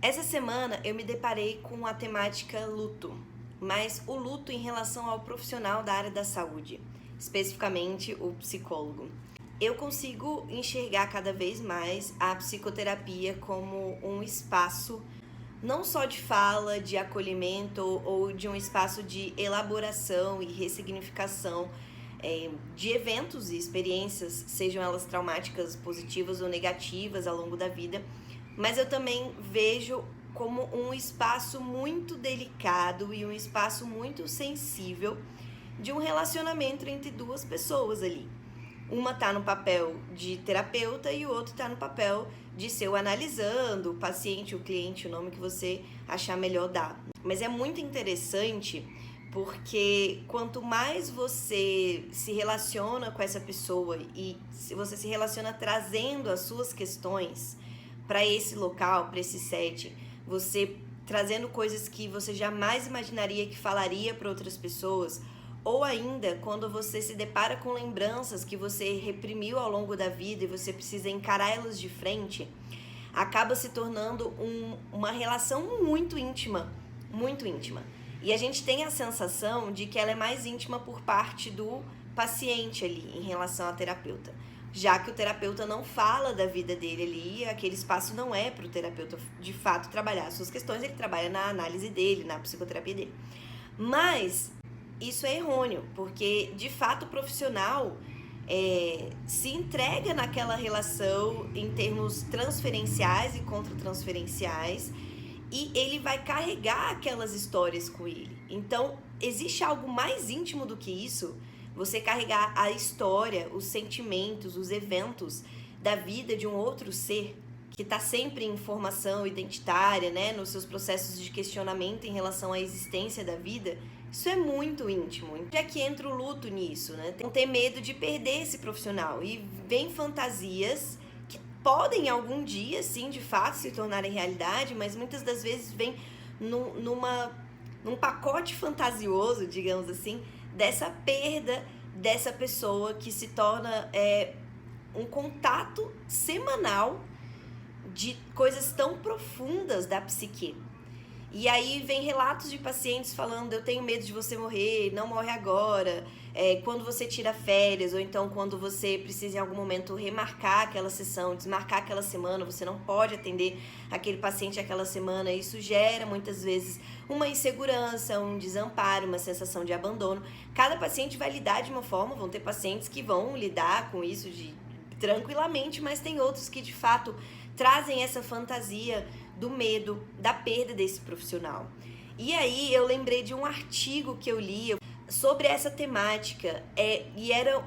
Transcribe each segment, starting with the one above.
Essa semana eu me deparei com a temática luto, mas o luto em relação ao profissional da área da saúde, especificamente o psicólogo. Eu consigo enxergar cada vez mais a psicoterapia como um espaço não só de fala, de acolhimento ou de um espaço de elaboração e ressignificação de eventos e experiências, sejam elas traumáticas, positivas ou negativas ao longo da vida, mas eu também vejo como um espaço muito delicado e um espaço muito sensível de um relacionamento entre duas pessoas ali. Uma tá no papel de terapeuta e o outro tá no papel de ser o analisando, o paciente, o cliente, o nome que você achar melhor dar. Mas é muito interessante porque quanto mais você se relaciona com essa pessoa e se você se relaciona trazendo as suas questões para esse local, para esse set, você trazendo coisas que você jamais imaginaria que falaria para outras pessoas, ou ainda quando você se depara com lembranças que você reprimiu ao longo da vida e você precisa encará-las de frente, acaba se tornando uma relação muito íntima, muito íntima. E a gente tem a sensação de que ela é mais íntima por parte do paciente ali em relação ao terapeuta, já que o terapeuta não fala da vida dele ali, aquele espaço não é para o terapeuta de fato trabalhar as suas questões, ele trabalha na análise dele, na psicoterapia dele. Mas isso é errôneo, porque de fato o profissional se entrega naquela relação em termos transferenciais e contratransferenciais e ele vai carregar aquelas histórias com ele. Então, existe algo mais íntimo do que isso? Você carregar a história, os sentimentos, os eventos da vida de um outro ser que está sempre em formação identitária, né, nos seus processos de questionamento em relação à existência da vida. Isso é muito íntimo. Onde é que entra o luto nisso, né? Não ter medo de perder esse profissional. E vem fantasias que podem algum dia, sim, de fato, se tornarem realidade, mas muitas das vezes vem num pacote fantasioso, digamos assim, dessa perda dessa pessoa que se torna um contato semanal de coisas tão profundas da psique. E aí vem relatos de pacientes falando: eu tenho medo de você morrer, não morre agora, quando você tira férias, ou então quando você precisa em algum momento remarcar aquela sessão, desmarcar aquela semana, você não pode atender aquele paciente aquela semana. Isso gera muitas vezes uma insegurança, um desamparo, uma sensação de abandono. Cada paciente vai lidar de uma forma, vão ter pacientes que vão lidar com isso tranquilamente, mas tem outros que de fato trazem essa fantasia do medo, da perda desse profissional. E aí eu lembrei de um artigo que eu li sobre essa temática, e era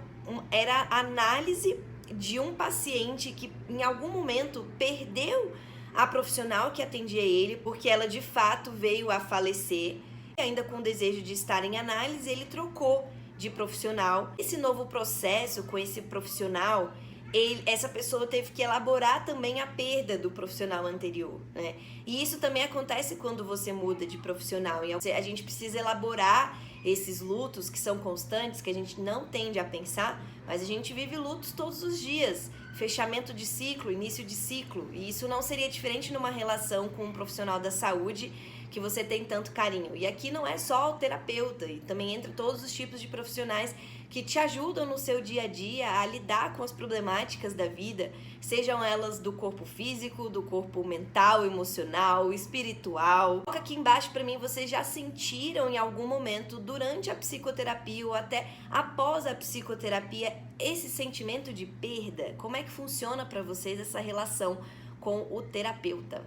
a análise de um paciente que em algum momento perdeu a profissional que atendia ele, porque ela de fato veio a falecer, e ainda com o desejo de estar em análise, ele trocou de profissional. Esse novo processo com esse profissional, essa pessoa teve que elaborar também a perda do profissional anterior, né? E isso também acontece quando você muda de profissional. E a gente precisa elaborar esses lutos que são constantes, que a gente não tende a pensar, mas a gente vive lutos todos os dias. Fechamento de ciclo, início de ciclo. E isso não seria diferente numa relação com um profissional da saúde que você tem tanto carinho. E aqui não é só o terapeuta, e também entra todos os tipos de profissionais que te ajudam no seu dia a dia a lidar com as problemáticas da vida, sejam elas do corpo físico, do corpo mental, emocional, espiritual. Coloca aqui embaixo para mim, vocês já sentiram em algum momento durante a psicoterapia ou até após a psicoterapia esse sentimento de perda? Como é que funciona para vocês essa relação com o terapeuta?